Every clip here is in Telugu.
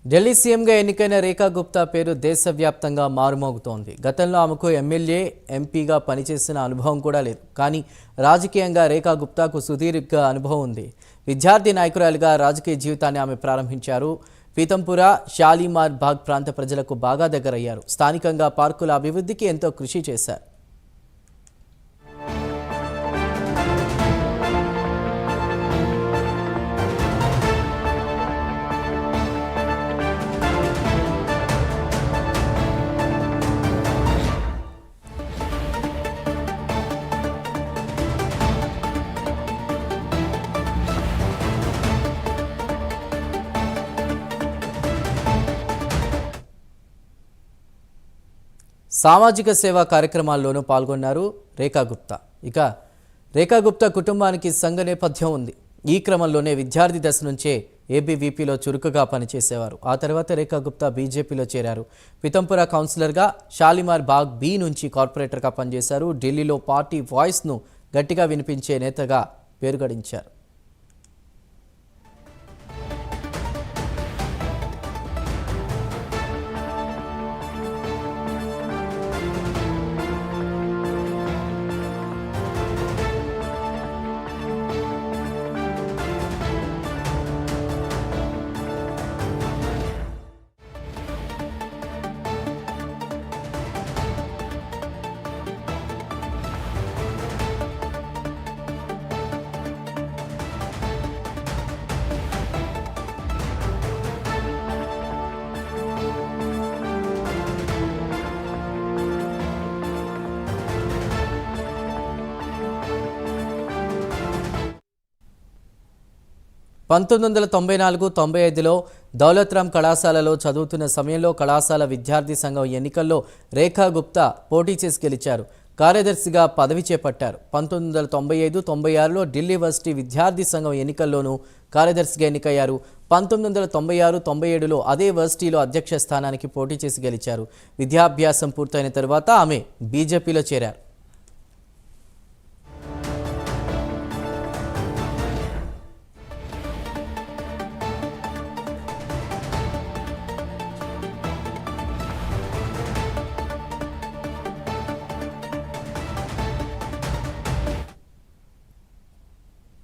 ఢిల్లీ సీఎంగా ఎన్నికైన రేఖా గుప్తా పేరు దేశవ్యాప్తంగా మారుమోగుతోంది. గతంలో ఆమెకు ఎమ్మెల్యే, ఎంపీగా పనిచేసిన అనుభవం కూడా లేదు. కానీ రాజకీయంగా రేఖా గుప్తాకు సుదీర్ఘ అనుభవం ఉంది. విద్యార్థి నాయకురాలిగా రాజకీయ జీవితాన్ని ఆమె ప్రారంభించారు. పీతంపుర, షాలిమార్ బాగ్ ప్రాంత ప్రజలకు బాగా దగ్గరయ్యారు. స్థానికంగా పార్కుల అభివృద్ధికి ఎంతో కృషి చేశారు. సామాజిక సేవా కార్యక్రమాల్లోనూ పాల్గొన్నారు రేఖా గుప్తా. ఇక రేఖా గుప్తా కుటుంబానికి సంఘ నేపథ్యం ఉంది. ఈ క్రమంలోనే విద్యార్థి దశ నుంచే ఏబీవీపీలో చురుకుగా పనిచేసేవారు. ఆ తర్వాత రేఖా గుప్తా బీజేపీలో చేరారు. పీతంపుర కౌన్సిలర్గా, షాలిమార్ బాగ్ బి నుంచి కార్పొరేటర్గా పనిచేశారు. ఢిల్లీలో పార్టీ వాయిస్ను గట్టిగా వినిపించే నేతగా పేరు గడించారు. పంతొమ్మిది 1994-95లో దౌలత్రామ్ కళాశాలలో చదువుతున్న సమయంలో కళాశాల విద్యార్థి సంఘం ఎన్నికల్లో రేఖా గుప్తా పోటీ చేసి గెలిచారు. కార్యదర్శిగా పదవి చేపట్టారు. 1995-96లో ఢిల్లీ వర్సిటీ విద్యార్థి సంఘం ఎన్నికల్లోనూ కార్యదర్శిగా ఎన్నికయ్యారు. 1996-97లో అదే వర్సిటీలో అధ్యక్ష స్థానానికి పోటీ చేసి గెలిచారు. విద్యాభ్యాసం పూర్తయిన తరువాత ఆమె బీజేపీలో చేరారు.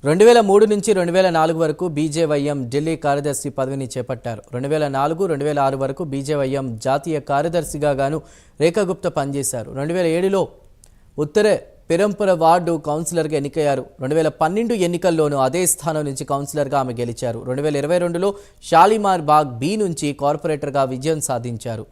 రెండు 2003 నుంచి 2004 వరకు బీజేవైఎం ఢిల్లీ కార్యదర్శి పదవిని చేపట్టారు. 2004-2006 వరకు బీజేవైఎం జాతీయ కార్యదర్శిగా గాను రేఖా గుప్తా పనిచేశారు. 2007లో ఉత్తర పీతంపుర వార్డు కౌన్సిలర్గా ఎన్నికయ్యారు. 2012 ఎన్నికల్లోనూ అదే స్థానం నుంచి కౌన్సిలర్గా ఆమె గెలిచారు. 2022లో షాలిమార్ బాగ్ బి నుంచి కార్పొరేటర్గా విజయం సాధించారు.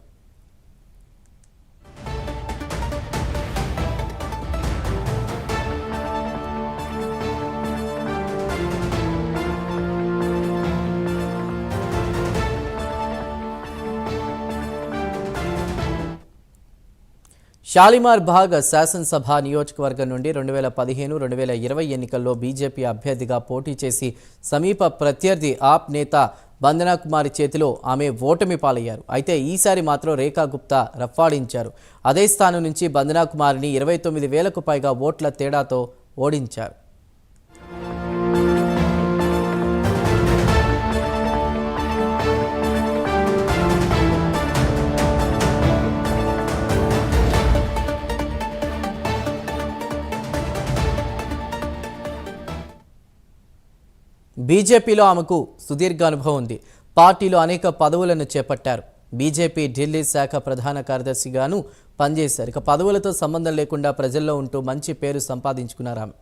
షాలిమార్ బాగ్ శాసనసభ నియోజకవర్గం నుండి 2015-2020 ఎన్నికల్లో బీజేపీ అభ్యర్థిగా పోటీ చేసి సమీప ప్రత్యర్థి ఆప్ నేత వందనా కుమారి చేతిలో ఆమె ఓటమి పాలయ్యారు. అయితే ఈసారి మాత్రం రేఖా గుప్తా రఫాడించారు. అదే స్థానం నుంచి వందనా కుమారిని 29,000కు పైగా ఓట్ల తేడాతో ఓడించారు. బీజేపీలో ఆమెకు సుదీర్ఘ అనుభవం ఉంది. పార్టీలో అనేక పదవులను చేపట్టారు. బీజేపీ ఢిల్లీ శాఖ ప్రధాన కార్యదర్శిగాను పనిచేశారు. ఇక పదవులతో సంబంధం లేకుండా ప్రజల్లో ఉంటూ మంచి పేరు సంపాదించుకున్నారు ఆమె.